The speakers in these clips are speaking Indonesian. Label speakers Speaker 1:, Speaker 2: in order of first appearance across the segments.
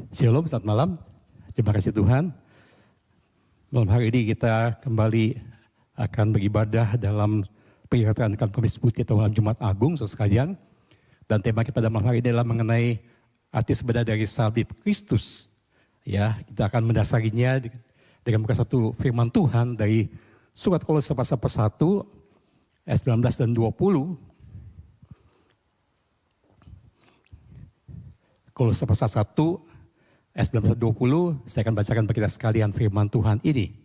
Speaker 1: Shalom, selamat malam. Terima kasih Tuhan. Malam hari ini kita kembali akan beribadah dalam peringatan Kamis Putih atau malam Jumat Agung, saudara sekalian. Dan tema kita pada malam hari ini adalah mengenai arti sebenarnya dari salib Kristus. Ya, kita akan mendasarinya dengan buka satu firman Tuhan dari surat Kolose pasal 1 ayat 19 dan 20. Kolose pasal 1 ayat 19 dan 20, saya akan bacakan bagi kita sekalian firman Tuhan ini.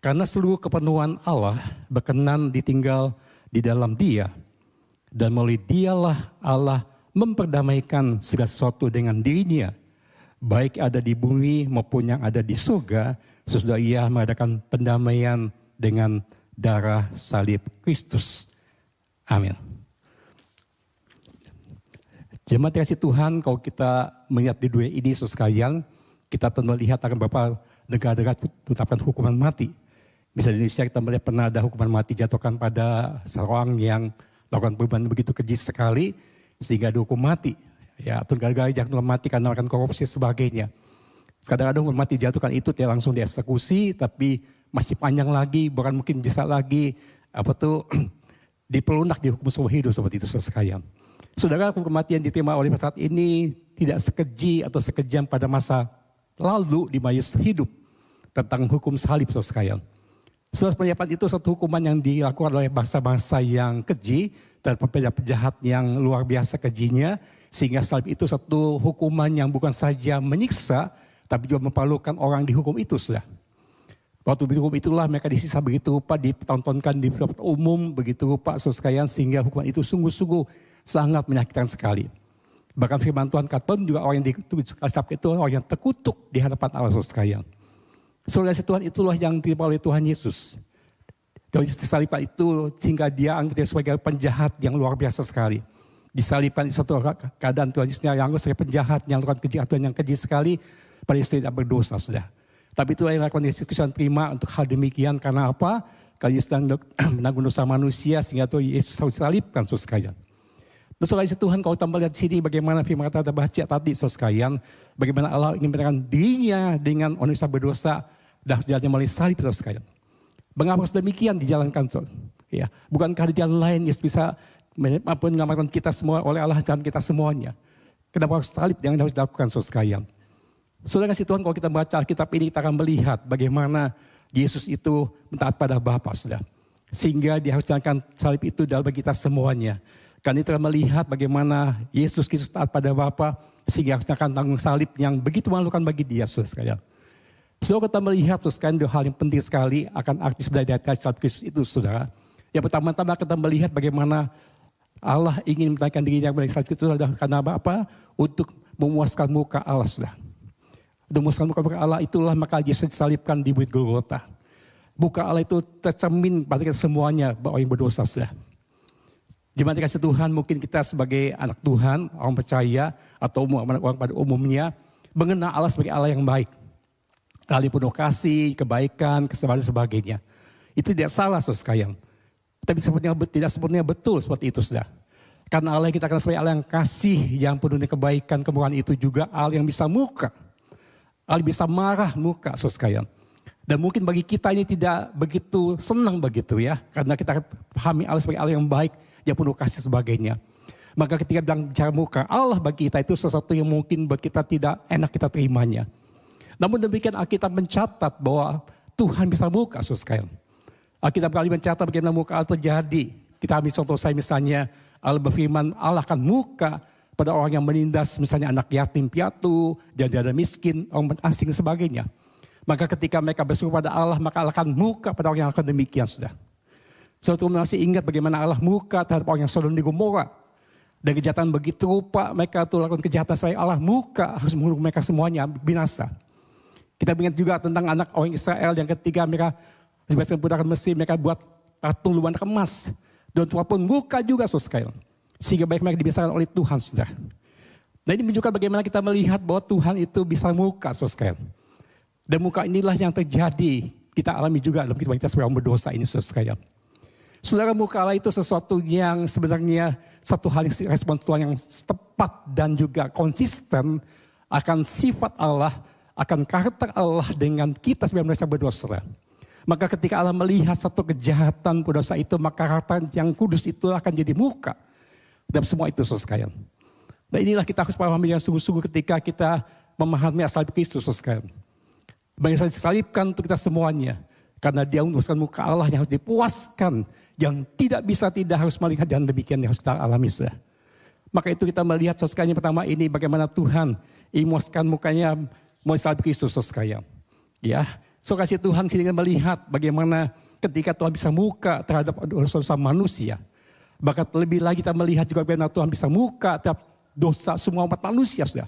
Speaker 1: Karena seluruh kepenuhan Allah berkenan ditinggal di dalam Dia, dan melalui Dialah Allah memperdamaikan segala sesuatu dengan dirinya, baik ada di bumi maupun yang ada di surga, sesudah Ia mengadakan pendamaian dengan darah salib Kristus. Amin. Jemaat kasih Tuhan, kalau kita melihat di dunia ini, saudara sekalian, kita tentu melihat akan beberapa negara-negara menetapkan hukuman mati. Misalnya di Indonesia kita melihat pernah ada hukuman mati jatuhkan pada seorang yang melakukan perbuatan begitu keji sekali sehingga dihukum mati. Ya, atau negara-negara yang hukuman mati karena melakukan korupsi sebagainya. Kadang-kadang hukuman mati jatuhkan itu tidak langsung dieksekusi, tapi masih panjang lagi, bahkan mungkin bisa lagi dipelunak dihukum seumur hidup seperti itu, saudara sekalian. Saudara, hukum kematian diterima oleh saat ini tidak sekeji atau sekejam pada masa lalu di masa hidup tentang hukum salib, saudara sekalian. Setelah penyampaian itu satu hukuman yang dilakukan oleh bangsa-bangsa yang keji dan penjahat yang luar biasa kejinya, sehingga salib itu satu hukuman yang bukan saja menyiksa tapi juga memperlukan orang dihukum itu, sudah. Waktu dihukum itulah mereka disisa begitu rupa, ditontonkan di umum begitu rupa, saudara sekalian, sehingga hukuman itu sungguh-sungguh sangat menyakitkan sekali. Bahkan firman Tuhan katakan juga orang yang dikasih itu orang yang terkutuk di hadapan Allah, saudara sekalian. Saudara Tuhan itulah yang diterima oleh Tuhan Yesus. Dari disalibkan itu sehingga dia anggap sebagai penjahat yang luar biasa sekali. Disalibkan di suatu keadaan Tuhan Yesus yang anggap sebagai penjahat yang melakukan kejahatan yang keji sekali pada istri tidak berdosa, sudah. Tapi itulah yang dilakukan Yesus Kristus terima untuk hal demikian. Karena apa? Karena Yesus menanggung dosa manusia sehingga Tuhan Yesus harus disalibkan, saudara sekalian. Terus oleh Tuhan, kalau kita melihat di sini bagaimana firman kata ada baca tadi, saudara sekalian, bagaimana Allah ingin menyatakan dirinya dengan manusia berdosa dan jalannya melalui salib, saudara sekalian. Mengapa demikian dijalankan, saudara? Ya, bukankah di jalan lain Yesus bisa menyelamatkan kita semua oleh Allah dan kita semuanya? Kenapa harus salib yang harus dilakukan, saudara sekalian? Saudara kasih Tuhan, kalau kita baca Alkitab ini kita akan melihat bagaimana Yesus itu taat pada Bapa, saudara. Sehingga dia harus jalankan salib itu dalam bagi kita semuanya. Karena itu melihat bagaimana Yesus Kristus taat pada Bapa sehingga harusnya akan tanggung salib yang begitu memalukan bagi dia, saudara sekalian. Saudara, kita melihat saudara sekalian dua hal yang penting sekali akan arti sebenarnya dari salib Kristus itu, saudara. Yang pertama-tama kita melihat bagaimana Allah ingin menaikkan dirinya melalui salib Kristus karena apa? Untuk memuaskan muka Allah, saudara. Untuk memuaskan muka Allah itulah maka Yesus disalibkan di bukit Golgota. Muka Allah itu tercermin pada kita semuanya bahwa yang berdosa, saudara. Jemaat dikasih Tuhan, mungkin kita sebagai anak Tuhan, orang percaya atau orang pada umumnya mengenal Allah sebagai Allah yang baik. Allah penuh kasih, kebaikan, kesabaran dan sebagainya. Itu tidak salah, saudara sekalian. Tapi tidak sepenuhnya betul seperti itu, saudara. Karena Allah yang kita kenal sebagai Allah yang kasih, yang penuh dengan kebaikan, kemurahan itu juga Allah yang bisa murka. Allah bisa marah muka, saudara sekalian. Dan mungkin bagi kita ini tidak begitu senang begitu ya. Karena kita pahami Allah sebagai Allah yang baik, yang penuh kasih sebagainya. Maka ketika bilang bicara muka Allah bagi kita itu sesuatu yang mungkin buat kita tidak enak kita terimanya. Namun demikian Alkitab mencatat bahwa Tuhan bisa muka, saudara sekalian. Alkitab kali mencatat bagaimana muka Allah terjadi. Kita ambil contoh saya misalnya Allah berfirman Allah akan muka pada orang yang menindas misalnya anak yatim piatu, janda miskin, orang asing dan sebagainya. Maka ketika mereka berseru pada Allah maka Allah akan muka pada orang yang akan demikian, sudah. Saudara masih ingat bagaimana Allah muka terhadap orang yang Sodom dan Gomora. Dan kejahatan begitu rupa mereka itu lakukan kejahatan supaya Allah muka harus menghukum mereka semuanya binasa. Kita ingat juga tentang anak orang Israel yang ketika mereka dibebaskan budak Mesir mereka buat patung lumayan emas. Dan Tuhan pun muka juga, saudara sekalian. Sehingga baik mereka dibesarkan oleh Tuhan, saudara. Dan ini menunjukkan bagaimana kita melihat bahwa Tuhan itu bisa muka, saudara sekalian. Dan muka inilah yang terjadi kita alami juga dalam kehidupan kita sebagai orang berdosa ini, saudara sekalian. Saudara, muka Allah itu sesuatu yang sebenarnya satu hal yang respon Tuhan yang tepat dan juga konsisten akan sifat Allah, akan karakter Allah dengan kita sebagai manusia berdosa. Maka ketika Allah melihat satu kejahatan berdosa itu, maka karakter yang kudus itu akan jadi muka dan semua itu, saudara sekalian. Dan inilah kita harus pahami yang sungguh-sungguh ketika kita memahami asal Kristus, saudara sekalian. Bagaimana disalibkan untuk kita semuanya. Karena dia memuaskan muka Allah yang harus dipuaskan. Yang tidak bisa tidak harus melihat, dan demikian yang harus kita alami. Saudara. Maka itu kita melihat saudara sekalian yang pertama ini bagaimana Tuhan memuaskan mukanya melalui Kristus, saudara sekalian. Ya, saudara kasih Tuhan sini melihat bagaimana ketika Tuhan bisa muka terhadap dosa manusia. Bahkan lebih lagi kita melihat juga bagaimana Tuhan bisa muka terhadap dosa semua umat manusia. Saudara.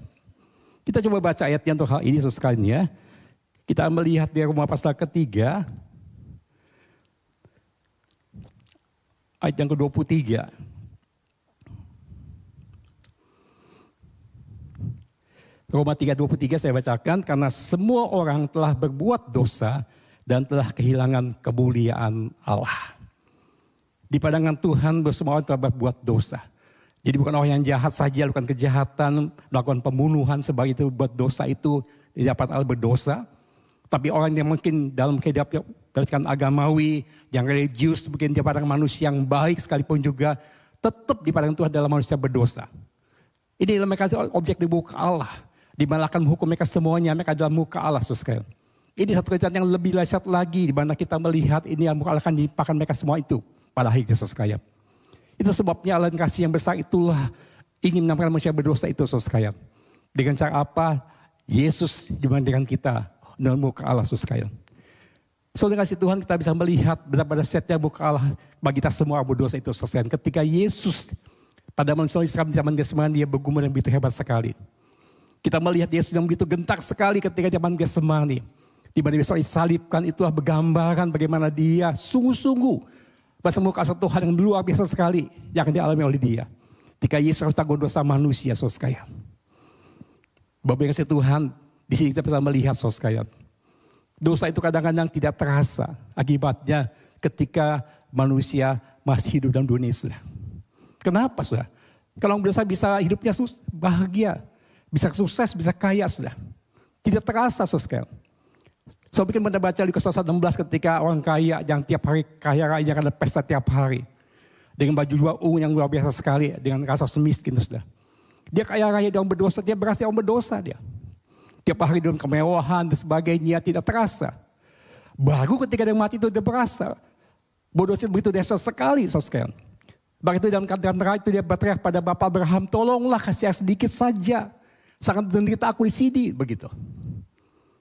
Speaker 1: Kita coba baca ayatnya untuk hal ini, saudara sekalian ya. Kita melihat di Roma pasal ketiga, ayat yang ke-23. Roma 3:23 saya bacakan, karena semua orang telah berbuat dosa dan telah kehilangan kemuliaan Allah. Di pandangan Tuhan semua orang telah berbuat dosa. Jadi bukan orang yang jahat saja melakukan kejahatan, melakukan pembunuhan sebagai itu buat dosa itu didapat Allah berdosa. Tapi orang yang mungkin dalam kehidupan agamawi, yang religius, mungkin dia pandang manusia yang baik sekalipun juga, tetap di pandang Tuhan adalah manusia berdosa. Ini mereka objek di muka Allah. Di mana akan menghukum mereka semuanya, mereka adalah muka Allah, saudara. Ini satu kejahatan yang lebih dahsyat lagi, di mana kita melihat ini yang muka Allah akan dilimpahkan mereka semua itu pada akhirnya, saudara. Itu sebabnya Allah yang kasih yang besar itulah ingin menampakkan manusia berdosa itu, saudara. Dengan cara apa? Yesus dibandingkan kita dengan muka Allah, saudara. Saudara kasih Tuhan kita bisa melihat betapa dahsyatnya muka Allah bagi kita semua berdosa itu, saudara. Ketika Yesus pada manusia Israel di zaman Getsemani dia bergumul yang begitu hebat sekali. Kita melihat Yesus yang begitu gentar sekali ketika zaman Getsemani. Di mana Yesus disalibkan itulah bergambaran bagaimana dia sungguh-sungguh bahasa muka satu hal yang luar biasa sekali yang akan dialami oleh dia. Ketika Yesus harus tanggung dosa manusia, saudara. Bapak yang kasih Tuhan, di sini kita bisa melihat, saudara. Dosa itu kadang-kadang tidak terasa akibatnya ketika manusia masih hidup dalam dunia ini. Kenapa, saudara? Kalau berdosa bisa hidupnya bahagia, bisa sukses, bisa kaya, saudara. Tidak terasa, saudara. So bikin Anda baca Lukas pasal 16 ketika orang kaya yang tiap hari kaya raya ada pesta tiap hari. Dengan baju dua ungu yang luar biasa sekali, dengan rasa semiskin, saudara. Dia kaya raya, dia orang berdosa, dia berasa orang berdosa dia. Tiap hari dalam kemewahan dan sebagainya tidak terasa. Baru ketika dia mati itu dia berasa. Berdosa begitu dahsyat sekali, saudara. Begitu dalam keadaan neraka itu dia berteriak pada Bapak Abraham, tolonglah kasih sedikit saja. Sangat menderita aku di sini, begitu.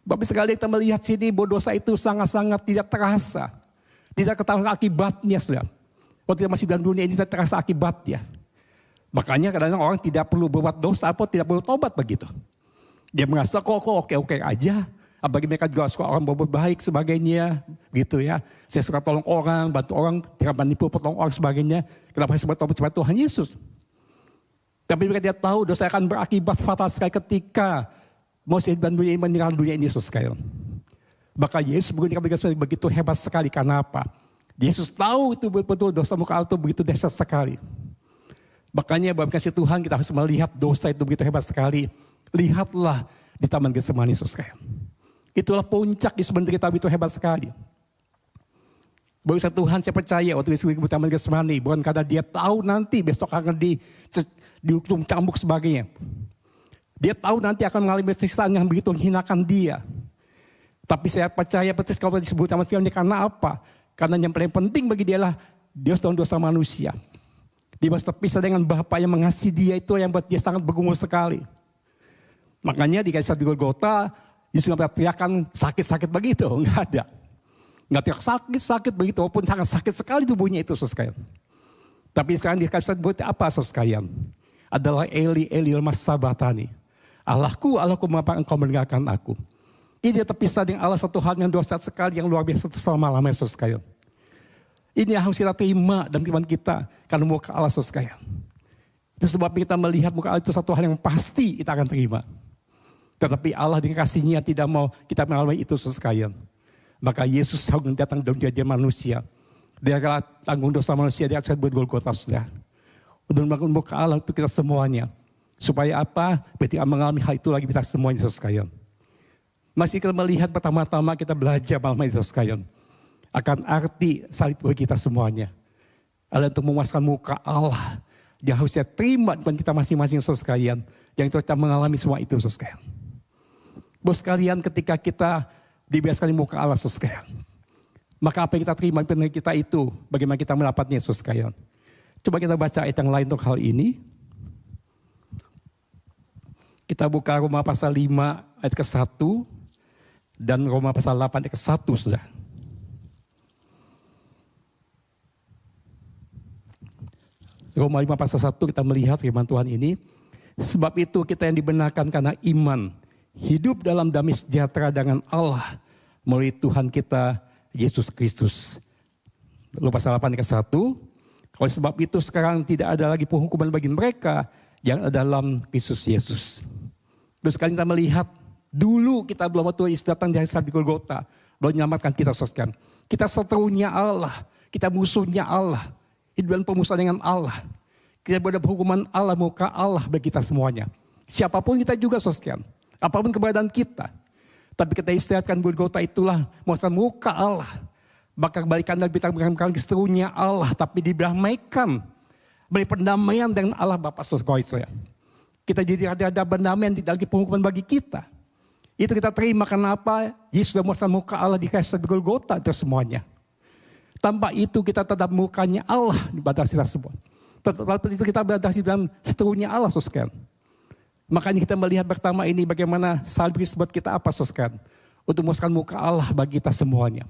Speaker 1: Bapak sekali kita melihat sini berdosa itu sangat-sangat tidak terasa. Tidak ketahuan akibatnya, saudara. Waktu kita masih dalam dunia ini tidak terasa akibatnya. Makanya kadang-kadang orang tidak perlu berbuat dosa atau tidak perlu tobat begitu. Dia merasa kok oke-oke aja. Bagi mereka juga suka orang berbuat baik sebagainya, gitu ya. Saya suka tolong orang, bantu orang, tidak menipu, potong orang sebagainya. Kenapa saya sebut tobat Tuhan Yesus? Tapi mereka tidak tahu dosa akan berakibat fatal sekali ketika manusia dan dunia ini meninggalkan dunia ini, saudara. Maka Yesus begitu hebat sekali. Karena apa? Yesus tahu itu betul dosa muka Allah itu begitu dahsyat sekali. Makanya Bapak kasih Tuhan kita harus melihat dosa itu begitu hebat sekali. Lihatlah di Taman Getsemani, saudara. Itulah puncak di sebenarnya kita begitu hebat sekali. Bapak Tuhan saya percaya waktu di Taman Getsemani bukan karena dia tahu nanti besok akan dihukum cambuk sebagainya. Dia tahu nanti akan mengalami siksaan yang begitu menghinakan dia. Tapi saya percaya persis kalau disebut sama sekali karena apa? Karena yang paling penting bagi dia lah dia sudah dosa manusia. Dia harus terpisah dengan Bapa yang mengasihi dia, itu yang buat dia sangat bergumul sekali. Makanya di kisah di Golgota Yesus nggak teriakan sakit-sakit begitu, nggak ada. Nggak teriak sakit-sakit begitu, walaupun sangat sakit sekali tubuhnya itu, saudara. Tapi sekarang dikasih buat apa, saudara? Adalah Eli lama sabatani. Allahku, mengapa engkau meninggalkan aku? Ini dia terpisah dengan Allah satu hal yang dahsyat sekali, yang luar biasa selama-lamanya, saudara. Ini yang harus kita terima dalam kehidupan kita, karena muka Allah, saudara. Itu sebab kita melihat muka Allah itu satu hal yang pasti kita akan terima. Tetapi Allah dengan kasih-Nya tidak mau kita mengalami itu, saudara. Maka Yesus datang dalam jadi manusia. Dia adalah tanggung dosa manusia di atas buat Golgota, saudara. Untuk membangun muka Allah untuk kita semuanya. Supaya apa? Ketika mengalami hal itu lagi kita semuanya, saudara sekalian. Masih kita melihat pertama-tama kita belajar malam ini, saudara sekalian. Akan arti salib bagi kita semuanya. Adalah untuk memuaskan muka Allah. Yang harusnya terima dengan kita masing-masing, saudara sekalian. Yang kita mengalami semua itu, saudara sekalian. Bos sekalian, ketika kita dibiasakan muka Allah, saudara sekalian. Maka apa yang kita terima dari kita itu, bagaimana kita mendapatnya, saudara sekalian. Coba kita baca ayat yang lain untuk hal ini. Kita buka Roma pasal 5 ayat ke-1 dan Roma pasal 8 ayat ke-1, saudara. Roma 5 pasal 1 kita melihat firman Tuhan ini. Sebab itu kita yang dibenarkan karena iman, hidup dalam damai sejahtera dengan Allah melalui Tuhan kita Yesus Kristus. Lalu pasal 8 ayat ke-1. Oleh sebab itu sekarang tidak ada lagi penghukuman bagi mereka yang ada dalam Kristus Yesus. Terus kali kita melihat, dulu kita belum waktu Yesus datang dari salib Golgota, belum menyelamatkan kita, saudara. Kita seterunya Allah, kita musuhnya Allah, hidup dan pemusuhan dengan Allah. Kita berada hukuman Allah, muka Allah bagi kita semuanya. Siapapun kita juga, saudara. Apapun keberadaan kita. Tapi kita istirahatkan Golgota itulah, memuaskan muka Allah. Maka kebalikan dari bintang seterunya Allah, tapi didamaikan. Beri pendamaian dengan Allah Bapa, saudara. Kita jadi ada pendamaian, tidak lagi penghukuman bagi kita. Itu kita terima karena apa? Yesus sudah memuaskan muka Allah di kayu Golgota itu semuanya. Tanpa itu kita tetap mukanya Allah di batas kita semua. Tetap itu kita berada di dalam seterunya Allah, saudara. Makanya kita melihat pertama ini bagaimana salib buat kita apa, saudara? Untuk memuaskan muka Allah bagi kita semuanya.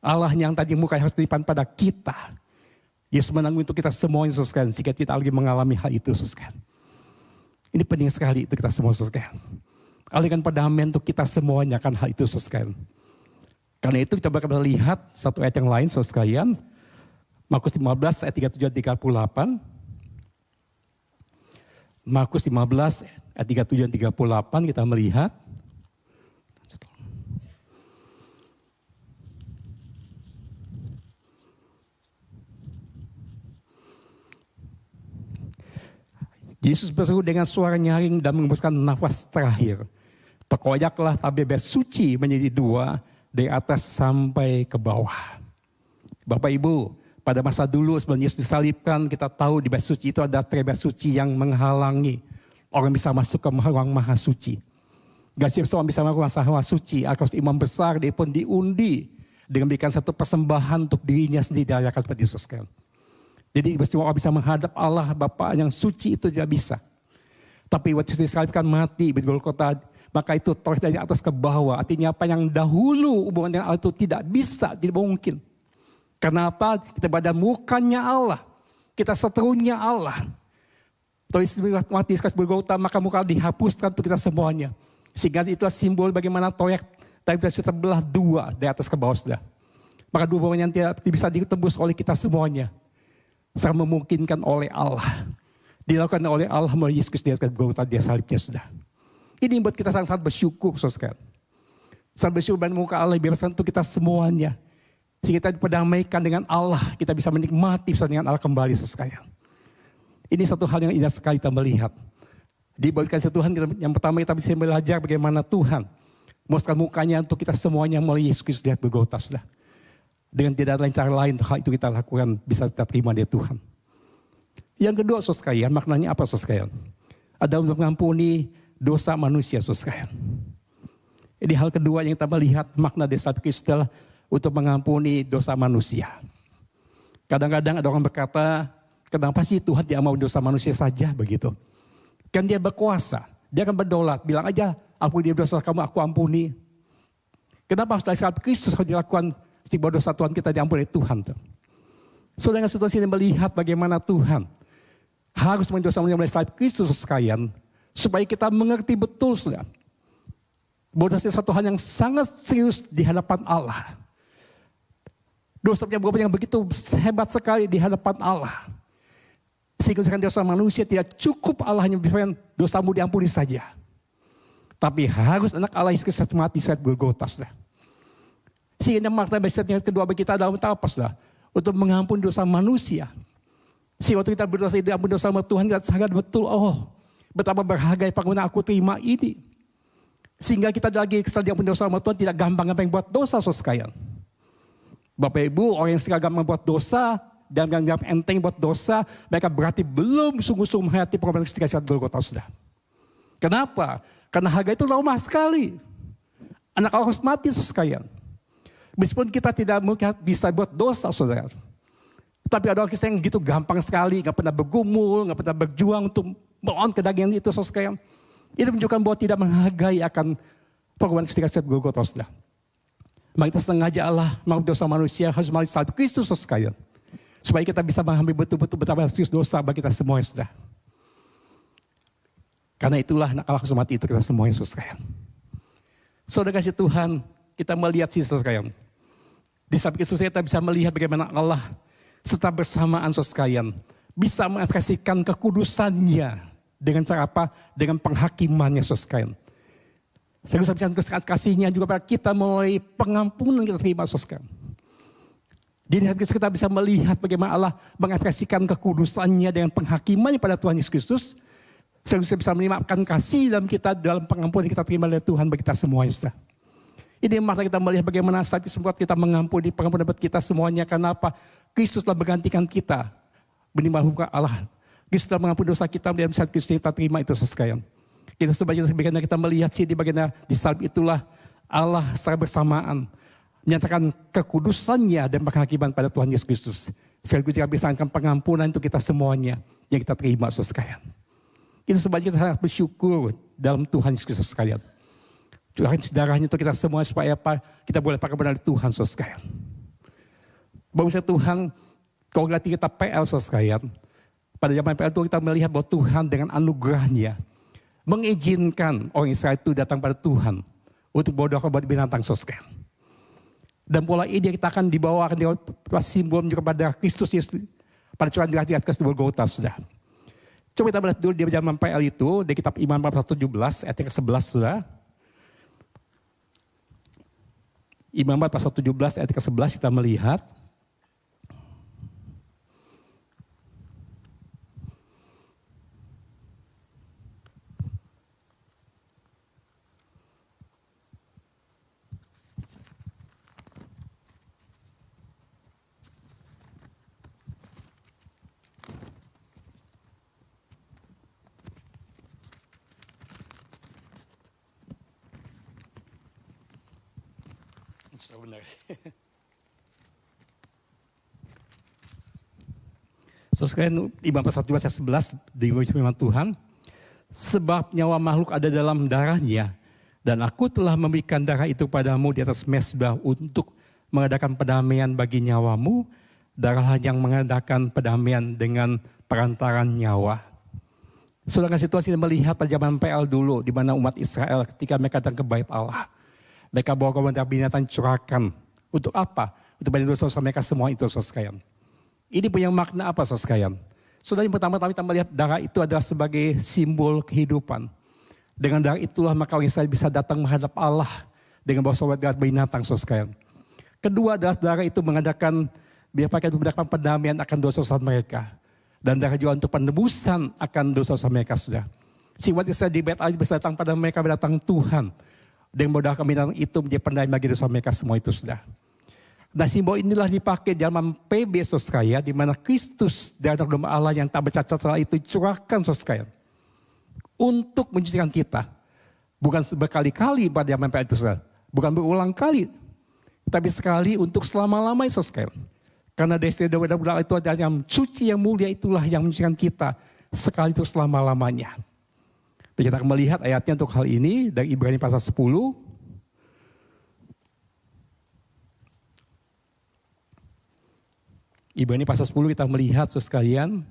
Speaker 1: Allah yang tadi muka harus dipan pada kita. Yesus menanggung untuk kita semuanya, saudara. Jika kita lagi mengalami hal itu, saudara. Ini penting sekali untuk kita semua, saudara. Alihkan pendamaian untuk kita semuanya akan hal itu, saudara. Karena itu kita bakal lihat satu ayat yang lain, saudara sekalian. Markus 15 ayat 37 dan 38. Markus 15 ayat 37 dan 38 kita melihat. Yesus berseru dengan suara nyaring dan mengembuskan nafas terakhir. Terkoyaklah tabir suci menjadi dua dari atas sampai ke bawah. Bapak Ibu, pada masa dulu sebelum Yesus disalibkan, kita tahu di bait suci itu ada tirai bait suci yang menghalangi orang bisa masuk ke ruang maha suci. Gak siapa seorang bisa masuk ke maha suci. Akan imam besar dia pun diundi dengan memberikan satu persembahan untuk dirinya sendiri dirayakan seperti Yesus kan. Jadi semua orang bisa menghadap Allah Bapa yang suci itu tidak bisa. Tapi waktu disalibkan mati di Golgota, maka itu terus dari atas ke bawah. Artinya apa yang dahulu hubungan dengan Allah itu tidak bisa, tidak mungkin. Kenapa? Kita pada mukanya Allah. Kita seterunya Allah. Terus mati di Golgota, maka muka dihapuskan untuk kita semuanya. Sehingga itu simbol bagaimana toyak tapi kita terbelah dua dari atas ke bawah sudah. Maka dua bawah yang tidak bisa ditembus oleh kita semuanya. Sangat memungkinkan oleh Allah. Dilakukan oleh Allah melalui Yesus Kristus di Golgota dia salibnya sudah. Ini buat kita sangat bersyukur, saudara. Sangat bersyukur dan muka Allah biarkan untuk kita semuanya. Sehingga kita diperdamaikan dengan Allah, kita bisa menikmati dengan Allah kembali, saudara. Ini satu hal yang indah sekali kita melihat. Di balik kasih Tuhan, yang pertama kita bisa belajar bagaimana Tuhan memuaskan mukanya untuk kita semuanya melalui Yesus Kristus di Golgota, saudara. Dengan tidak ada cara lain, hal itu kita lakukan, bisa kita terima dari Tuhan. Yang kedua, saudara sekalian, maknanya apa, saudara sekalian? Ada untuk mengampuni dosa manusia, saudara sekalian. Ini hal kedua yang kita melihat, makna dari salib Kristus adalah untuk mengampuni dosa manusia. Kadang-kadang ada orang berkata, kenapa sih Tuhan tidak mau dosa manusia saja begitu? Kan dia berkuasa, dia akan berdaulat, bilang aja, ampuni dosa kamu, aku ampuni. Kenapa harus dari salib Kristus harus dilakukan? Bahwa dosa Tuhan kita diampuni Tuhan. Saudara dengan situasi ini melihat bagaimana Tuhan harus mendosa melalui salib Kristus sekalian, supaya kita mengerti betul saudara, bahwa dosa satu hal yang sangat serius di hadapan Allah. Dosa yang begitu hebat sekali di hadapan Allah. Sehingga dosa manusia tidak cukup Allah hanya bisa dosamu diampuni saja. Tapi harus anak Allah Yesus Kristus mati saat Golgota. Sehingga makna besarnya kedua bagi kita adalah apa saudara? untuk mengampuni dosa manusia. Si waktu kita berdosa itu ampun dosa sama Tuhan, kita sangat betul, oh betapa berharga pengampunan aku terima ini. Sehingga kita lagi setelah diampuni dosa sama Tuhan tidak gampang-gampang buat dosa, saudara sekalian. Bapak Ibu, orang yang sekarang gampang buat dosa dan gampang enteng buat dosa, mereka berarti belum sungguh-sungguh menghayati pengorbanan ketika Golgota, saudara. Kenapa? Karena harga itu lama sekali. Anak Allah harus mati, saudara sekalian. Meskipun kita tidak mungkin bisa buat dosa, saudara. Tapi ada orang Kristen yang gitu gampang sekali, gak pernah bergumul, gak pernah berjuang untuk melawan kedagingan itu, saudara sekalian. Itu menunjukkan bahwa tidak menghargai akan pengorbanan ketika Golgota, saudara. Maka kita sengaja Allah mengampuni dosa manusia harus melalui salib Kristus, saudara sekalian. Supaya kita bisa mengambil betul-betul betapa serius dosa bagi kita semua, saudara. Karena itulah anak Allah harus mati itu kita semuanya, saudara sekalian. Saudara kasih Tuhan, kita melihat sih, saudara sekalian. Di samping itu kita bisa melihat bagaimana Allah serta bersamaan, saudara sekalian, bisa mengekspresikan kekudusannya dengan cara apa? Dengan penghakimannya, saudara sekalian. Saya bisa bicara kasihnya juga pada kita melalui pengampunan kita terima, saudara sekalian. Jadi kita bisa melihat bagaimana Allah mengekspresikan kekudusannya dengan penghakimannya pada Tuhan Yesus Kristus. Saya bisa melimpahkan kasih dalam kita dalam pengampunan kita terima dari Tuhan bagi kita semuanya, saudara. Ini makna kita melihat bagaimana saat sempat kita mengampuni pengampunan buat kita semuanya. Karena apa? Kristus telah menggantikan kita. Menimbang hukum Allah. Kristus telah mengampuni dosa kita dan saat Kristus kita terima itu, saudara sekalian. Kita sebagian kita melihat sih di bagian di salib itulah Allah secara bersamaan menyatakan kekudusannya dan penghakiman pada Tuhan Yesus Kristus. Sekaligus juga bisa pengampunan untuk kita semuanya yang kita terima, saudara sekalian. Kita sebagian sangat bersyukur dalam Tuhan Yesus Kristus sekalian. Curahkan darahnya untuk kita semua supaya apa? Kita boleh pakai benar Tuhan, saudara sekalian. Bahwa Tuhan, kalau kita PL, saudara sekalian, pada zaman PL itu kita melihat bahwa Tuhan dengan anugerahnya mengizinkan orang Israel itu datang pada Tuhan untuk berdoa kepada binatang, saudara sekalian. Dan pola ini kita akan dibawakan di simbol kepada Kristus Yesus pada curahan darah di atas Golgota, saudara. Coba kita melihat dulu di zaman PL itu di kitab Iman 4:17 ayat ke-11, saudara. Iman 4:17 ayat ke-11 kita melihat. Benar. So sekalian Iman 4:17 ayat 11 di firman Tuhan, sebab nyawa makhluk ada dalam darahnya, dan aku telah memberikan darah itu padamu di atas mezbah untuk mengadakan pendamaian bagi nyawamu, darah yang mengadakan pendamaian dengan perantaran nyawa. Saudara situasi melihat pada zaman PL dulu, di mana umat Israel ketika mereka datang ke bait Allah, mereka bawa kepada binatang curahkan. Untuk apa? Untuk bayar dosa mereka semua itu, saudara sekalian. Ini punya makna apa, saudara sekalian? Saudara, yang pertama-tama kita melihat darah itu adalah sebagai simbol kehidupan. Dengan darah itulah maka orang Israel bisa datang menghadap Allah dengan bawa sobat darah binatang, saudara sekalian. Kedua adalah darah itu mengadakan pendamaian akan dosa-dosa mereka. Dan darah juga untuk penebusan akan dosa-dosa mereka, saudara. Sehingga Israel di bait Allah bisa datang pada mereka, datang Tuhan. Dan modal binatang itu menjadi pendamaian bagi dosa mereka semua itu, sudah. Nah, simbol inilah dipakai dalam PB, saudara sekalian, di mana Kristus dan anak domba Allah yang tak bercacat celah itu curahkan, saudara sekalian, untuk mencucikan kita. Bukan berkali-kali pada zaman PL itu, saudara. Bukan berulang kali, tapi sekali untuk selama-lamanya, saudara sekalian. Karena dari domba Allah itu ada yang suci, yang mulia, itulah yang mencucikan kita sekali itu selama-lamanya. Dan kita akan melihat ayatnya untuk hal ini dari Ibrani pasal 10. Ibrani pasal 10 kita melihat saudara sekalian.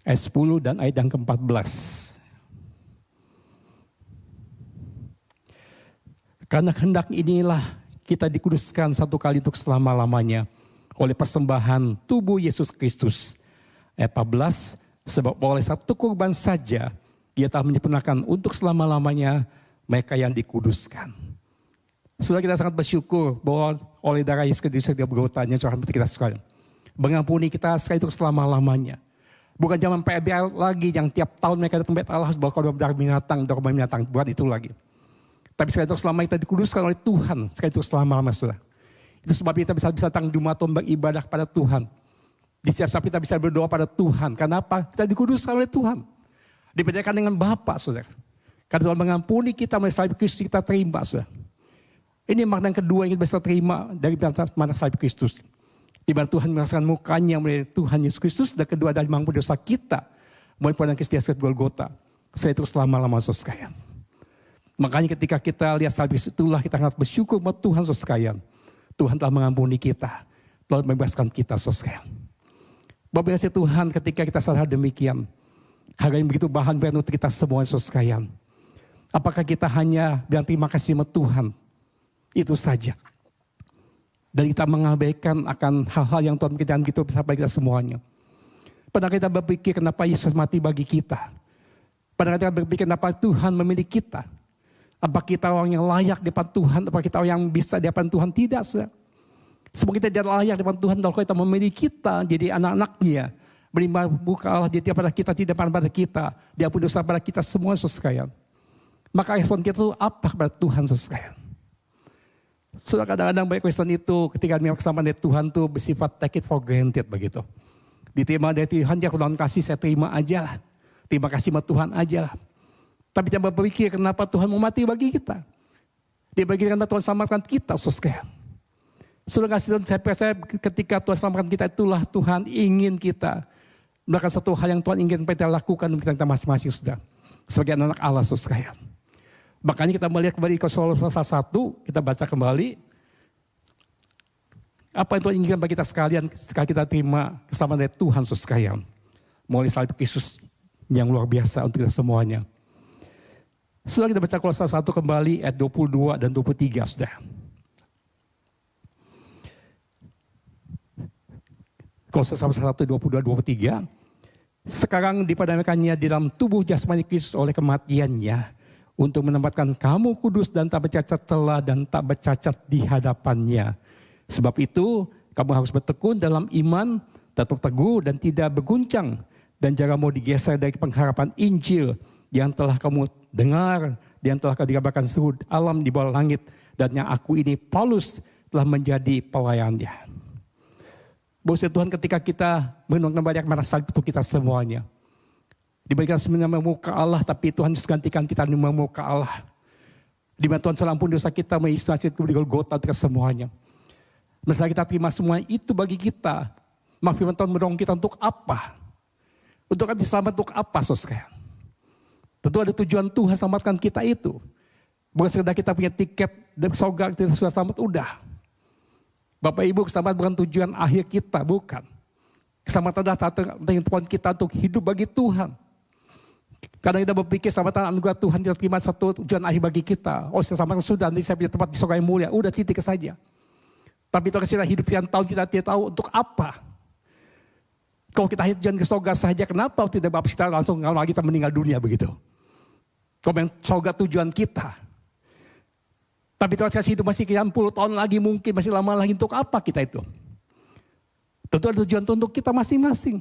Speaker 1: Ayat 10 dan ayat yang ke-14. Karena hendak inilah kita dikuduskan satu kali untuk selama-lamanya oleh persembahan tubuh Yesus Kristus. Ayat 14, sebab oleh satu kurban saja ia telah menyempurnakan untuk selama-lamanya mereka yang dikuduskan. Saudara, kita sangat bersyukur bahwa oleh darah Yesus Kristus yang bergotanya curahkan kita sekalian. Mengampuni kita sekali untuk selama-lamanya. Bukan zaman PBL lagi yang tiap tahun mereka datang Allah harus bawa darah binatang, buat itu lagi. Tapi sekali itu selama kita dikuduskan oleh Tuhan, sekali itu selama-lamanya saudara. Itu sebab kita bisa datang di rumah Tuhan beribadah kepada Tuhan. Di setiap saat kita bisa berdoa pada Tuhan. Karena apa? Kita dikuduskan oleh Tuhan. Dibedakan dengan Bapa, saudara. Karena Tuhan mengampuni kita melalui salib Kristus kita terima, saudara. Ini makna yang kedua yang kita bisa terima dari makna salib Kristus. Di mana Tuhan merasakan mukanya melalui Tuhan Yesus Kristus. Dan kedua adalah mengampuni dosa kita melalui pada Kristus di Golgota. Saya itu selama-lamanya saudara sekalian. Makanya ketika kita lihat salib Kristus itulah kita sangat bersyukur kepada Tuhan saudara sekalian. Tuhan telah mengampuni kita. Telah membebaskan kita saudara sekalian. Bapak kasih Tuhan ketika kita sadar demikian. Harga yang begitu bahan untuk kita semua saudara sekalian. Apakah kita hanya bilang terima kasih sama Tuhan? Itu saja. Dan kita mengabaikan akan hal-hal yang Tuhan kerjakan gitu bersama kita semuanya. Pernah kita berpikir kenapa Yesus mati bagi kita? Pernah kita berpikir kenapa Tuhan memilih kita? Apa kita orang yang layak di depan Tuhan? Apa kita orang yang bisa di depan Tuhan? Tidak, saudara. Semua kita tidak layak di depan Tuhan kalau kita memilih kita jadi anak-anaknya. Beriman buka Allah dia pada kita, tidak pada kita. Dia pun dosa pada kita semua saudara sekalian. Maka respon kita itu apa kepada Tuhan saudara sekalian? Sudah kadang-kadang banyak Kristen itu ketika memang kesamaan dari Tuhan itu bersifat take it for granted begitu. Diterima dari Tuhan, ya Tuhan kasih saya terima aja lah. Terima kasih sama Tuhan aja lah. Tapi jangan berpikir kenapa Tuhan mau mati bagi kita. Dia bagi karena Tuhan selamatkan kita saudara. Sudah kasih Tuhan, saya percaya ketika Tuhan selamatkan kita itulah Tuhan ingin kita melakukan satu hal yang Tuhan ingin kita lakukan untuk kita masing-masing saudara. Sebagai anak Allah saudara. Makanya kita melihat kembali ke Kolose 1, kita baca kembali. Apa yang Tuhan inginkan bagi kita sekalian ketika kita terima kesamaan dari Tuhan saudara sekalian. Melalui salib Kristus yang luar biasa untuk kita semuanya. Setelah kita baca Kolose 1 kembali ayat 22 dan 23 saudara. Kolose 1, 22, 23. Sekarang dipadamkannya di dalam tubuh jasmani Kristus oleh kematiannya. Untuk menempatkan kamu kudus dan tak bercacat celah dan tak bercacat di hadapannya. Sebab itu kamu harus bertekun dalam iman, tetap teguh dan tidak berguncang. Dan jangan mau digeser dari pengharapan Injil yang telah kamu dengar, yang telah dikabarkan seluruh alam di bawah langit. Dan yang aku ini, Paulus, telah menjadi pelayannya. Bahwa Tuhan ketika kita menunggu banyak mana salib untuk kita semuanya. Diberikan sebenarnya muka Allah, tapi Tuhan gantikan kita di muka Allah. Di mana Tuhan telah ampun dosa kita, mengislasi di Golgota untuk semuanya. Misalnya kita terima semua itu bagi kita. Maka firman Tuhan mendorong kita untuk apa? Untuk kami selamat untuk apa saudara? Tentu ada tujuan Tuhan selamatkan kita itu. Bukan sekedar kita punya tiket dan surga kita sudah selamat, udah. Bapak Ibu, keselamatan bukan tujuan akhir kita, bukan. Keselamatan adalah Tuhan kita untuk hidup bagi Tuhan. Kadang kita berpikir selamatan anugerah Tuhan tidak terima satu tujuan akhir bagi kita. Oh, saya selamatkan sudah, nanti saya punya tempat di surga yang mulia. Udah titik saja. Tapi itu kita hidup sekian tahun kita tidak tahu untuk apa. Kalau kita hidup ke surga saja, kenapa tidak Bapak kita langsung kalau kita meninggal dunia begitu? Kalau yang surga tujuan kita. Tapi kalau saya hidup masih sekian puluh tahun lagi mungkin, masih lama lagi, untuk apa kita itu? Tentu ada tujuan untuk kita masing-masing.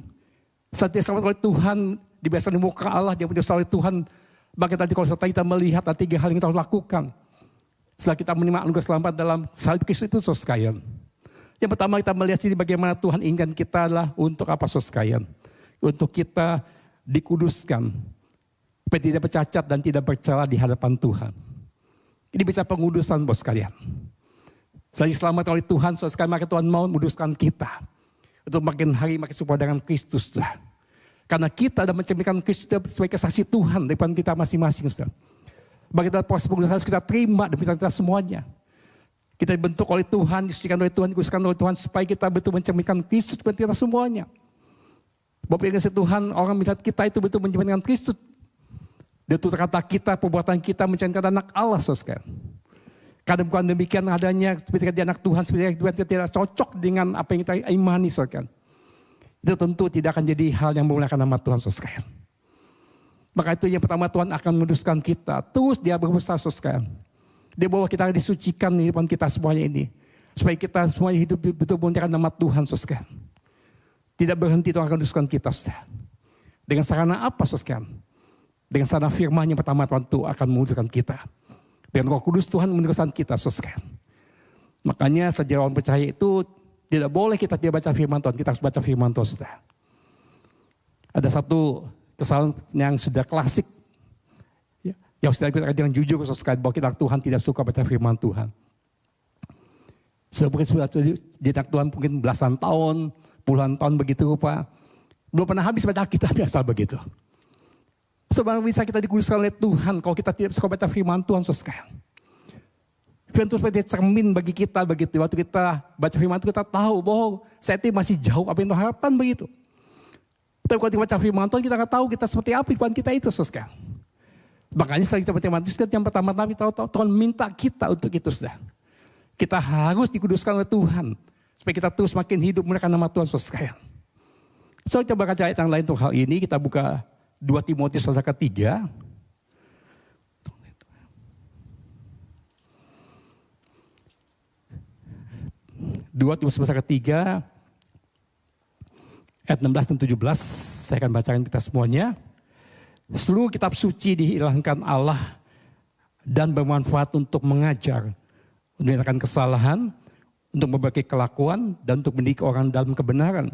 Speaker 1: Saat dia selamat oleh Tuhan, dibiasakan di muka Allah, dia punya oleh Tuhan. Maka tadi kalau kita melihat ada 3 hal yang kita harus lakukan. Setelah kita menerima anugerah selamat dalam salib Kristus itu saudara sekalian. Yang pertama kita melihat sini bagaimana Tuhan inginkan kita adalah untuk apa saudara sekalian. Untuk kita dikuduskan. Supaya tidak bercacat dan tidak bercela di hadapan Tuhan. Ini bisa pengudusan bos sekalian. Setelah selamat oleh Tuhan saudara sekalian, maka Tuhan mau menguduskan kita. Untuk makin hari makin serupa dengan Kristus. Karena kita ada mencerminkan Kristus sebagai saksi Tuhan di depan kita masing-masing. Bagaimana proses pengudusan harus kita terima demi kita semuanya. Kita dibentuk oleh Tuhan, disucikan oleh Tuhan, dikuduskan oleh Tuhan supaya kita betul mencerminkan Kristus di depan kita semuanya. Bapak yang kasih Tuhan, orang melihat kita itu betul mencerminkan Kristus. Dia tutur kata kita, perbuatan kita mencerminkan anak Allah saudara. Karena bukan demikian adanya ketika dia anak Tuhan, seperti kita tidak cocok dengan apa yang kita imani saudara. Itu tentu tidak akan jadi hal yang memuliakan nama Tuhan saudara. Maka itu yang pertama Tuhan akan menguduskan kita. Terus dia berbesar saudara. Dia bahwa kita disucikan di depan kita semuanya ini. Supaya kita semuanya hidup betul memuliakan nama Tuhan, saudara. Tidak berhenti Tuhan akan kuduskan kita, saudara. Dengan sarana apa, saudara? Dengan sarana firman yang pertama Tuhan itu akan menguduskan kita. Dengan Roh Kudus Tuhan menguduskan kita, saudara. Makanya sejak orang percaya itu tidak boleh kita tidak baca firman Tuhan. Kita harus baca firman Tuhan, saudara. Ada satu kesalahan yang sudah klasik. Yang sudah kita dengan jujur, saudara, bahwa kita Tuhan tidak suka baca firman Tuhan. Sudah jenak Tuhan mungkin belasan tahun, puluhan tahun begitu Pak. Belum pernah habis baca Alkitab asal begitu. Sebenarnya bisa kita dikuduskan oleh Tuhan kalau kita tidak suka baca firman Tuhan, saudara. Firman Tuhan seperti cermin bagi kita begitu. Waktu kita baca firman Tuhan kita tahu bahwa saya itu masih jauh apa yang Tuhan harapkan begitu. Tapi kalau kita baca firman Tuhan kita nggak tahu kita seperti apa Tuhan kita itu, saudara. Makanya setelah kita baca firman Tuhan yang pertama-tama kita tahu Tuhan minta kita untuk itu, saudara. Kita harus dikuduskan oleh Tuhan. Supaya kita terus makin hidup memuliakan nama Tuhan, saudara. So, coba baca ayat yang lain untuk hal ini. Kita buka 2 Timotius pasal ketiga. 2 Timotius pasal ketiga. Ayat 16 dan 17. Saya akan bacakan kita semuanya. Seluruh kitab suci dihilangkan Allah. Dan bermanfaat untuk mengajar. Menyatakan kesalahan, untuk memperbaiki kelakuan, dan untuk mendidik orang dalam kebenaran.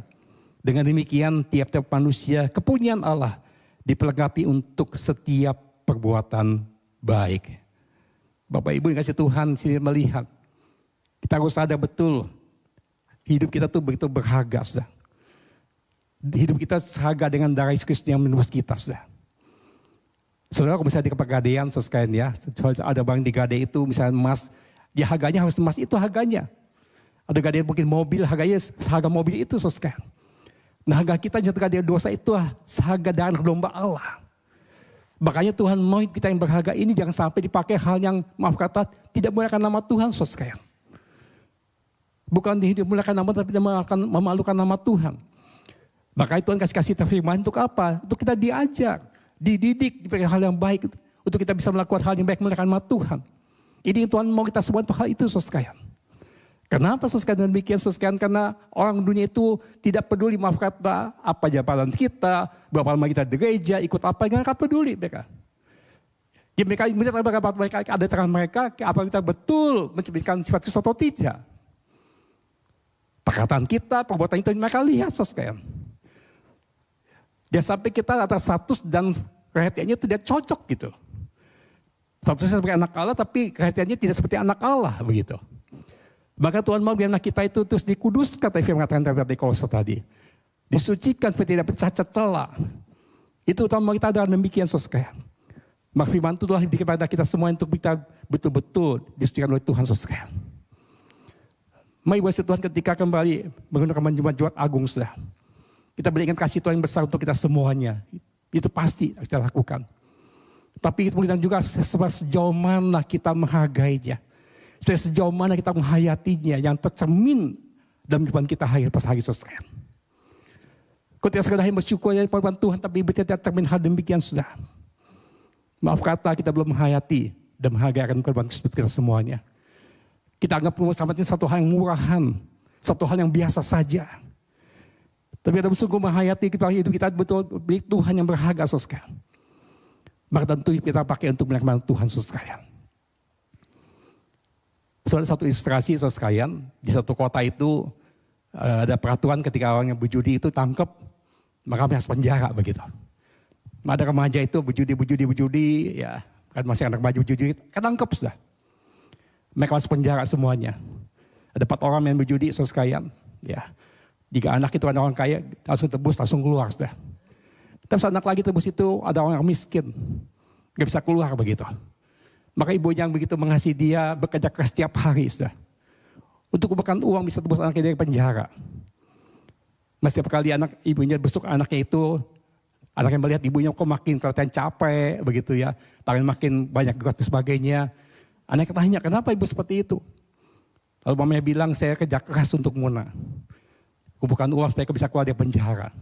Speaker 1: Dengan demikian tiap-tiap manusia kepunyaan Allah diperlengkapi untuk setiap perbuatan baik. Bapak Ibu yang kasih Tuhan sini melihat. Kita harus sadar betul hidup kita tuh begitu berharga. Saudara. Hidup kita seharga dengan darah Yesus Kristus yang menebus kita. Saudara kalau misalnya di Pegadaian sekalian ya, ada barang di gadai itu misalnya emas, ya harganya harus emas itu harganya. Ada gadai mungkin mobil, harganya seharga mobil itu, saudara. Nah harga kita jatuh gadai dosa itu seharga darah domba Allah. Makanya Tuhan mau kita yang berharga ini jangan sampai dipakai hal yang maaf kata tidak memuliakan nama Tuhan, saudara. Bukan hidup memuliakan nama tapi memalukan nama Tuhan. Makanya Tuhan kasih firman untuk apa? Untuk kita diajar, dididik, diberikan hal yang baik. Untuk kita bisa melakukan hal yang baik memuliakan nama Tuhan. Ini Tuhan mau kita semua untuk hal itu, saudara. Kenapa saudara demikian, saudara? Karena orang dunia itu tidak peduli maaf kata apa jabatan kita, berapa lama kita di gereja, ikut apa, nggak peduli mereka. Ya, mereka ada tangan mereka, apa kita betul mencerminkan sifat Kristus atau tidak. Perkataan kita, perbuatan itu mereka lihat, saudara. Dia sampai kita atas status dan perhatiannya itu dia cocok gitu. Statusnya sebagai anak Allah tapi perhatiannya tidak seperti anak Allah begitu. Maka Tuhan mau biar anak kita itu terus dikuduskan, tadi firman mengatakan tadi Kolose tadi. Disucikan supaya tidak bercacat celah. Itu Tuhan mau kita adalah demikian, saudara. Maka firman itu telah diberikan kepada kita semua untuk kita betul-betul disucikan oleh Tuhan, saudara. Mari bersyukur Tuhan ketika kembali menggunakan Jumat Agung, saudara. Kita berikan kasih Tuhan yang besar untuk kita semuanya. Itu pasti kita lakukan. Tapi kita juga sejauh mana kita menghargainya. Sejauh mana kita menghayatinya yang tercermin dalam kehidupan kita hari pas hari, saudara. Ketika sekadar bersyukur ya Tuhan, tapi tidak tercermin hal demikian, saudara. Maaf kata kita belum menghayati dan menghargai kehidupan kita semuanya. Kita anggap sama ini satu hal yang murahan, satu hal yang biasa saja. Tapi kita bersungguh menghayati hidup kita betul milik Tuhan yang berharga, saudara. Maka tentu kita pakai untuk menyembah Tuhan, saudara. Soalnya satu ilustrasi, saudara, di satu kota itu ada peraturan ketika orang yang berjudi itu tangkap, maka harus penjara begitu. Ada remaja itu berjudi, ya kan masih anak remaja berjudi, ketangkep sudah. Mereka masuk penjara semuanya. Ada 4 orang yang berjudi, saudara, ya. 3 anak itu ada orang kaya, langsung tebus, langsung keluar sudah. Tapi anak lagi tebus itu ada orang miskin, nggak bisa keluar begitu. Maka ibunya yang begitu mengasihi dia bekerja keras setiap hari sudah. Untuk memberikan uang bisa tebus anaknya dari penjara. Setiap kali ibunya besuk anaknya itu, anaknya melihat ibunya kok makin kelihatan capek begitu ya, tangan makin banyak gerak dan sebagainya. Anaknya tanya, kenapa ibu seperti itu? Lalu mamanya bilang, saya kerja keras untuk Muna. Kumpulkan uang supaya bisa keluar dari penjara.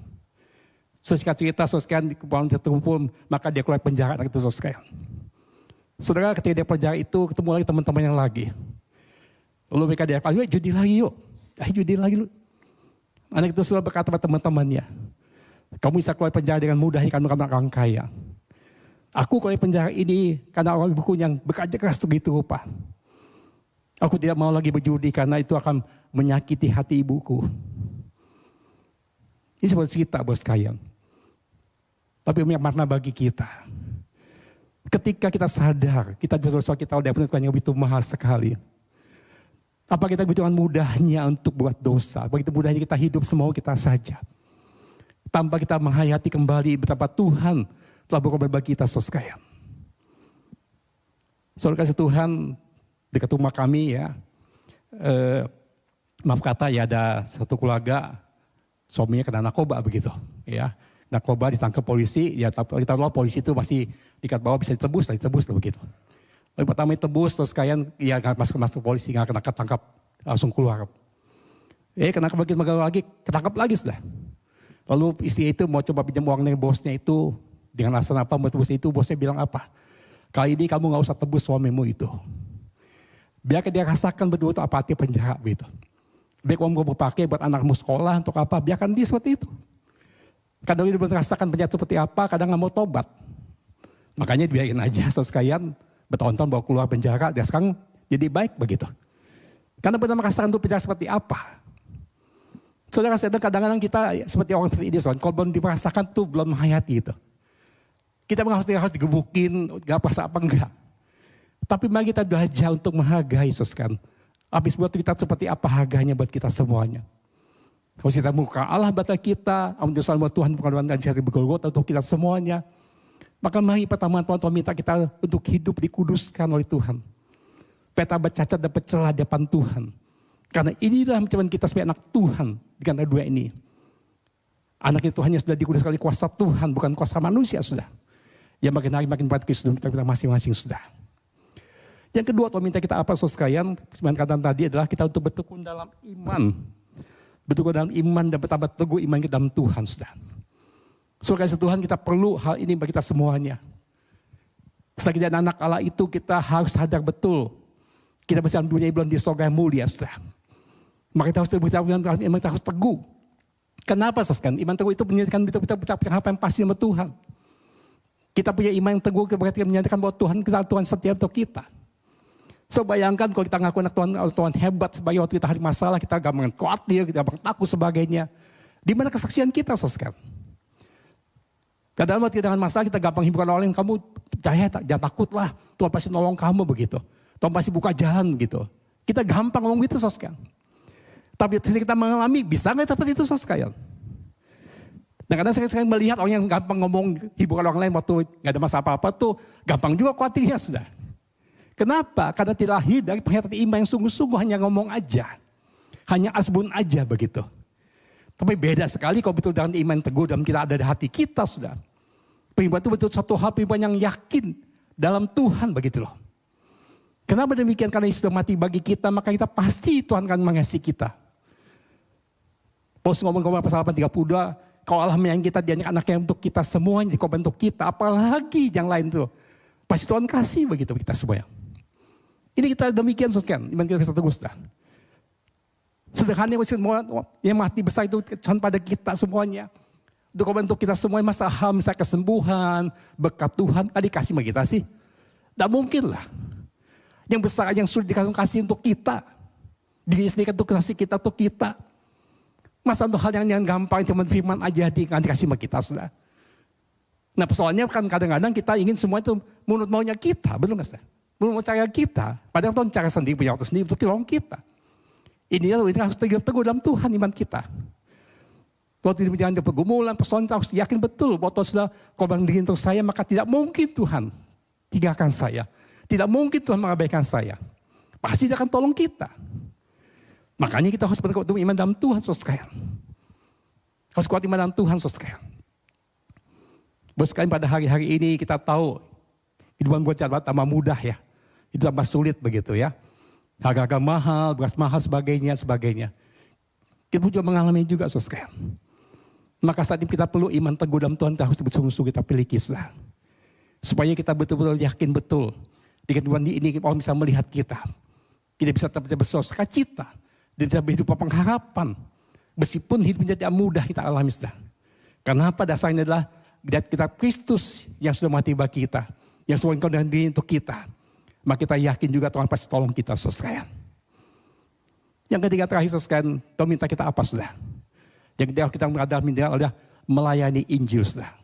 Speaker 1: Singkat cerita, saudara, di kepulauan terkumpul, maka dia keluar penjara itu, saudara. Saudara, ketika dia penjara itu ketemu lagi teman-temannya lagi. Lalu mereka dia ayo judi lagi yuk. Judi lagi lu. Anak itu selalu berkata pada teman-temannya, kamu bisa keluar penjara dengan mudah karena kamu orang kaya. Aku keluar penjara ini karena orang ibuku yang bekerja keras begitu rupa. Aku tidak mau lagi berjudi karena itu akan menyakiti hati ibuku. Ini sebuah cerita bos sekalian. Tapi punya makna bagi kita. Ketika kita sadar, kita dosa kita udah punya Tuhan yang begitu mahal sekali. Apa kita begitu mudahnya untuk buat dosa? Begitu mudahnya kita hidup semau kita saja. Tanpa kita menghayati kembali betapa Tuhan telah berkorban bagi kita sekalian. Saudara kasih Tuhan, dekat rumah kami ya, maaf kata ya ada satu keluarga suaminya kena narkoba begitu ya. Narkoba ditangkap polisi, ya kita tahu polisi itu masih diikat bawah bisa ditebus lah begitu. Lalu pertama ditebus terus kalian ya nggak masuk polisi, nggak kena ketangkap langsung keluar. Kena ketangkap lagi sudah. Lalu istri itu mau coba pinjam uang dari bosnya itu dengan alasan apa mau tebus itu, bosnya bilang apa? Kali ini kamu nggak usah tebus suamimu itu. Biarkan dia rasakan betul-betul apa arti penjara begitu. Biar kamu mau pakai buat anakmu sekolah untuk apa, biarkan dia seperti itu. Kadang dia belum merasakan penjara seperti apa, kadang nggak mau tobat. Makanya biarin aja, sekalian bertahun-tahun bawa keluar penjara, dia sekarang jadi baik begitu. Karena benar merasakan itu penjara seperti apa. Saudara sadar kadang-kadang kita seperti orang seperti ini, kalau belum dirasakan tuh belum menghayati itu. Kita harus digebukin, gak perasa apa enggak. Tapi mari kita belajar untuk menghargai Yesus kan. Habis buat kita seperti apa harganya buat kita semuanya. Kalau kita muka Allah bata kita, amun dosa Tuhan bukan dan cari bergolgota untuk kita semuanya. Maka mari pertama Tuhan minta kita untuk hidup dikuduskan oleh Tuhan. Peta bercacat dan bercelah di depan Tuhan. Karena inilah menciptakan kita sebagai anak Tuhan dengan dua ini. Anak itu hanya sudah dikuduskan oleh kuasa Tuhan, bukan kuasa manusia sudah. Yang makin hari makin pada Kristus kita masing-masing sudah. Yang kedua Tuhan minta kita apa sekalian, sebenarnya kata tadi adalah kita untuk bertekun dalam iman. Bertekun dalam iman dan bertambah teguh iman kita dalam Tuhan sudah. Saudara Tuhan kita perlu hal ini bagi kita semuanya. Sebagai anak Allah itu kita harus sadar betul. Kita bersama dunia belum di surga yang mulia sudah. Maka kita harus berbicara dalam iman, kita harus teguh. Kenapa saudara? Iman teguh itu menyatakan kita apa yang pasti sama Tuhan. Kita punya iman yang teguh, kita menyatakan bahwa Tuhan setia untuk kita. So bayangkan kalau kita ngaku anak Tuhan hebat, sebagai waktu kita hari masalah, kita gampang khawatir, kita gampang takut sebagainya. Di mana kesaksian kita saudara? Kadang-kadang kita dengan masalah kita gampang hiburkan orang lain, kamu percaya jangan takutlah, Tuhan pasti nolong kamu begitu. Tuhan pasti buka jalan begitu. Kita gampang ngomong gitu saudara. Tapi ketika kita mengalami, bisa nggak seperti itu saudara? Nah kadang saya melihat orang yang gampang ngomong hiburkan orang lain waktu nggak ada masalah apa-apa tuh, gampang juga khawatirnya sudah. Kenapa? Karena tidak lahir dari penghayatan iman yang sungguh-sungguh hanya ngomong aja. Hanya asbun aja begitu. Tapi beda sekali kalau betul dengan iman teguh dalam kita ada di hati kita sudah. Pengibadah itu betul satu hal pengibadah yang yakin dalam Tuhan begitu loh. Kenapa demikian? Karena Yesus sudah mati bagi kita, maka kita pasti Tuhan akan mengasihi kita. Paulus ngomong-ngomong pasal 8:32, kalau Allah menyayangi kita, dia anaknya untuk kita semuanya, dikorban untuk kita, apalagi yang lain tuh. Pasti Tuhan kasih begitu kita semuanya. Ini kita demikian saudara, iman kita bisa teguh sudah. Sederhana yang mati besar itu Tuhan pada kita semuanya. Untuk kita semuanya masalah hal, misalnya kesembuhan, berkat Tuhan, dikasih sama kita sih. Tidak mungkin lah. Yang besar, yang sulit dikasih untuk kita. Diri sendiri untuk kasih kita, untuk kita. Masa untuk hal yang gampang, cuma firman aja dikasih sama kita sudah. Nah persoalannya kan kadang-kadang kita ingin semua itu menurut maunya kita, betul nggak sih? Menurut cara kita, padahal Tuhan cara sendiri, punya waktu sendiri untuk tolong kita. Ini harus teguh dalam Tuhan iman kita. Waktu di jalan pergumulan, persoalan kita harus yakin betul bahwa Tuhan sudah korban diri untuk saya, maka tidak mungkin Tuhan tinggalkan saya. Tidak mungkin Tuhan mengabaikan saya. Pasti dia akan tolong kita. Makanya kita harus berkuat iman dalam Tuhan, saudara. Harus kuat iman dalam Tuhan, saudara. Bos sekalian pada hari-hari ini kita tahu kehidupan buat tambah mudah ya. Itu tambah sulit begitu ya. Harga-harga mahal, beras mahal, sebagainya. Kita juga mengalami juga saudara. Maka saat ini kita perlu iman teguh dalam Tuhan, kita harus bersungguh-sungguh kita miliki. Supaya kita betul-betul yakin betul Dengan Tuhan ini orang bisa melihat kita. Kita bisa tetap bersuka cita. Dan bisa berhidup pengharapan. Meskipun hidupnya tidak mudah kita alami, saudara. Karena apa dasarnya adalah kita Kristus yang sudah mati bagi kita. Yang sudah mengorbankan diri untuk kita. Maka kita yakin juga Tuhan pasti tolong kita, saudara. Yang ketiga terakhir, saudara, Tuhan minta kita apa, saudara? Yang ketiga kita adalah melayani Injil, saudara.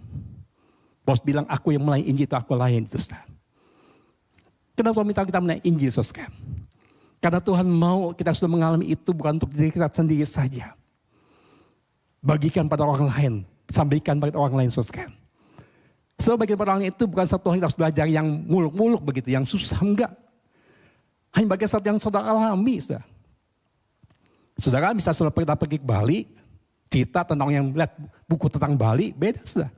Speaker 1: Paulus bilang, aku yang melayani Injil itu aku layani itu, saudara. Kenapa Tuhan minta kita melayani Injil, saudara? Karena Tuhan mau kita sudah mengalami itu bukan untuk diri kita sendiri saja. Bagikan pada orang lain. Sampaikan pada orang lain, saudara. So, bagian pada orang lain itu bukan satu hal yang harus belajar yang muluk-muluk begitu, yang susah, enggak. Hanya bagian satu yang saudara alami, saudara. Saudara bisa sudah pernah pergi ke Bali, cerita tentang yang lihat buku tentang Bali, beda, saudara.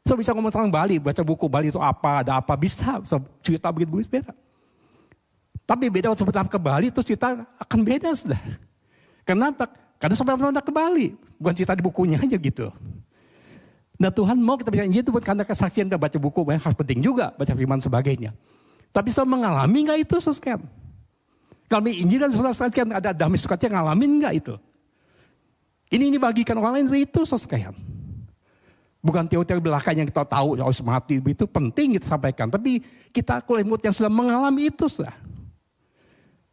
Speaker 1: So, bisa ngomong tentang Bali, baca buku Bali itu apa, ada apa, bisa. So, cerita begitu, beda. Tapi beda waktu pertama ke Bali, terus cerita akan beda, saudara. Kenapa? Karena saudara ke Bali, bukan cerita di bukunya aja gitu. Nah Tuhan mau kita bicara Injil itu bukan karena kesaksian kita baca buku, banyak hal penting juga, baca firman sebagainya. Tapi saudara mengalami nggak itu, saudara? Kalau Injil kan saudara ada damai sukacita, ngalamin nggak itu? Ini bagikan orang lain itu, saudara. Bukan teori-teori belakang yang kita tahu, harus mati, itu penting kita sampaikan. Tapi kita kelemut yang sudah mengalami itu, saudara.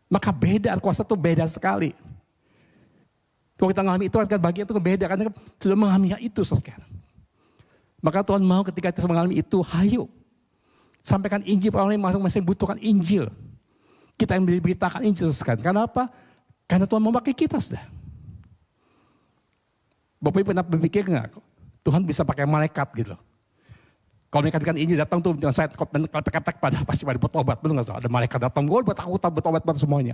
Speaker 1: Maka beda, kuasa itu beda sekali. Kalau kita mengalami itu, kan bagian itu beda, karena sudah mengalami itu, saudara. Maka Tuhan mau ketika kita mengalami itu, hayo. Sampaikan Injil, orang lain masing-masing butuhkan Injil. Kita yang diberitakan Injil, saudara. Karena apa? Karena Tuhan mau pakai kita, saudara. Bapak Ibu pernah berpikir nggak? Tuhan bisa pakai malaikat gitu. Kalau mereka kan Injil datang tuh, saya kepek-kepek pada pasti pada bertobat, betul nggak? Ada malaikat datang, gue bertobat pada semuanya.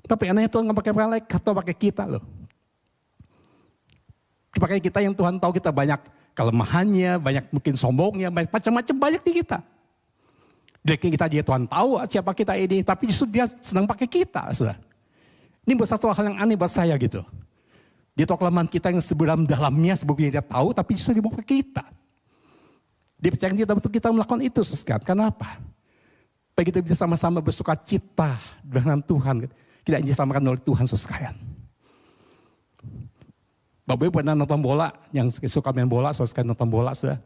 Speaker 1: Tapi anehnya Tuhan nggak pakai malaikat, Tuhan pakai kita loh. Pakai kita yang Tuhan tahu kita banyak kelemahannya, banyak mungkin sombongnya, macam-macam banyak di kita. Dia Tuhan tahu siapa kita ini, tapi justru dia senang pakai kita. Saudara. Ini buat satu hal yang aneh buat saya gitu. Dia tahu kelemahan kita yang dalamnya, sebelumnya dia tahu, tapi justru dia mau pakai kita. Dia percaya kita untuk kita melakukan itu, saudara. Kenapa? Supaya kita bisa sama-sama bersuka cita dengan Tuhan. Kita ingin diselamatkan oleh Tuhan, saudara. Bapak Ibu pernah nonton bola, yang suka main bola, saudara nonton bola, saudara.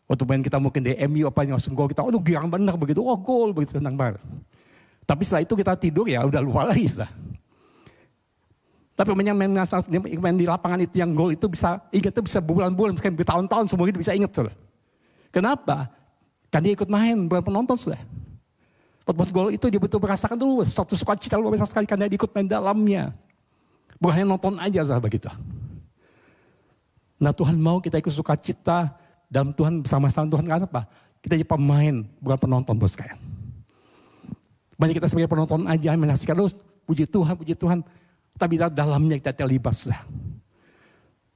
Speaker 1: Waktu main kita mungkin di MU apa yang langsung gol kita, aduh girang benar begitu, oh gol begitu senang banget. Tapi setelah itu kita tidur ya udah lupa lagi, saudara. Tapi main di lapangan itu yang gol itu bisa ingat itu bisa bulan-bulan, mungkin bertahun-tahun semua itu bisa ingat, saudara. Kenapa? Karena dia ikut main, bukan penonton, saudara. Waktu gol itu dia betul merasakan dulu satu sukacita luar biasa sekali karena dia ikut main dalamnya. Bukan hanya nonton aja, saudara, begitu. Nah Tuhan mau kita ikut sukacita dalam Tuhan bersama-sama Tuhan. Karena apa? Kita jadi pemain, bukan penonton, bos sekalian. Banyak kita sebagai penonton aja menyaksikan terus puji Tuhan. Tapi dalamnya kita terlibat.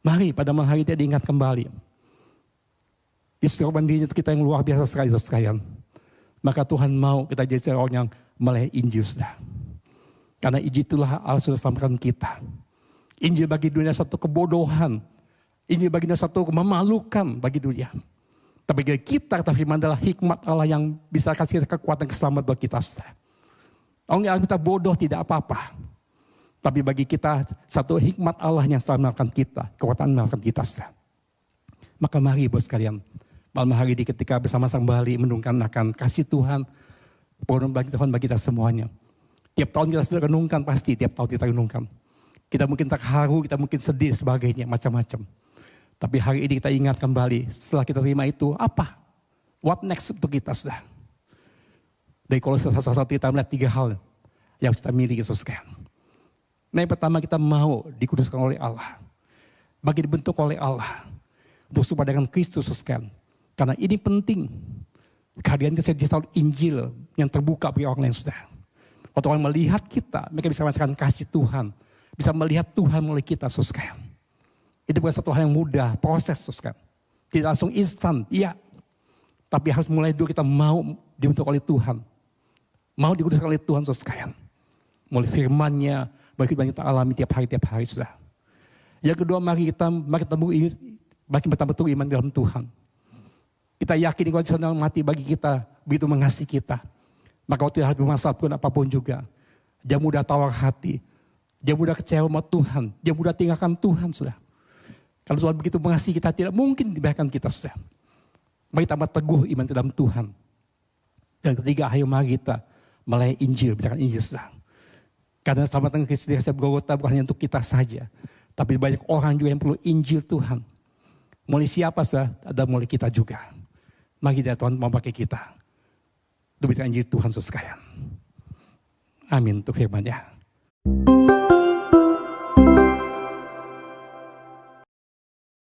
Speaker 1: Mari pada malam hari kita diingat kembali. Istirahat diri itu kita yang luar biasa sekali, bos sekalian. Maka Tuhan mau kita jadi orang yang melayani Injil. Karena Injil itulah Allah sudah selamatkan kita. Injil bagi dunia satu kebodohan. Ini bagian satu memalukan bagi dunia. Tapi bagi kita, kata firman adalah hikmat Allah yang bisa kasih kekuatan keselamatan bagi kita. Orang yang kita bodoh tidak apa-apa. Tapi bagi kita, satu hikmat Allah yang selamatkan kita. Kekuatan menyelamatkan kita. Maka mari bos sekalian. Malam hari ini ketika bersama-sama kembali menungkan akan kasih Tuhan. Bagi Tuhan bagi kita semuanya. Tiap tahun kita sudah renungkan pasti. Tiap tahun kita renungkan. Kita mungkin terharu, kita mungkin sedih sebagainya. Macam-macam. Tapi hari ini kita ingat kembali, setelah kita terima itu, apa? What next untuk kita, sudah? Dari Kolose 1 kita melihat 3 hal yang kita miliki, saudara. Nah, yang pertama kita mau dikuduskan oleh Allah. Bagi dibentuk oleh Allah. Untuk supaya dengan Kristus, saudara. Karena ini penting. Kehadiran kita di tahun Injil yang terbuka bagi orang lain, saudara. Waktu orang melihat kita, mereka bisa merasakan kasih Tuhan. Bisa melihat Tuhan melalui kita, saudara. Itu bukan satu hal yang mudah, proses, saudara. Tidak langsung instan, iya. Tapi harus mulai dulu kita mau dibentuk oleh Tuhan. Mau dikuduskan oleh Tuhan, saudara. Mulai firman-Nya, bagi kita alami tiap hari, saudara. Yang kedua, mari kita betul iman dalam Tuhan. Kita yakin kalau Tuhan mati bagi kita, begitu mengasihi kita. Maka waktu harus bermasalah pun apapun juga. Dia mudah tawar hati. Dia mudah kecewa sama Tuhan. Dia mudah tinggalkan Tuhan, saudara. Kalau Tuhan begitu mengasihi kita, tidak mungkin dibiarkan kita, saudara. Mari tambah teguh iman dalam Tuhan. Dan ketiga, ayo mari kita melayani Injil, bicarakan Injil, saudara. Karena keselamatan Kristus Golgota bukan hanya untuk kita saja. Tapi banyak orang juga yang perlu Injil Tuhan. Mulai siapa, saudara? Ada mulai kita juga. Mari Tuhan mau pakai kita. Untuk bicarakan Injil Tuhan, saudara sekalian. Amin untuk firman-Nya.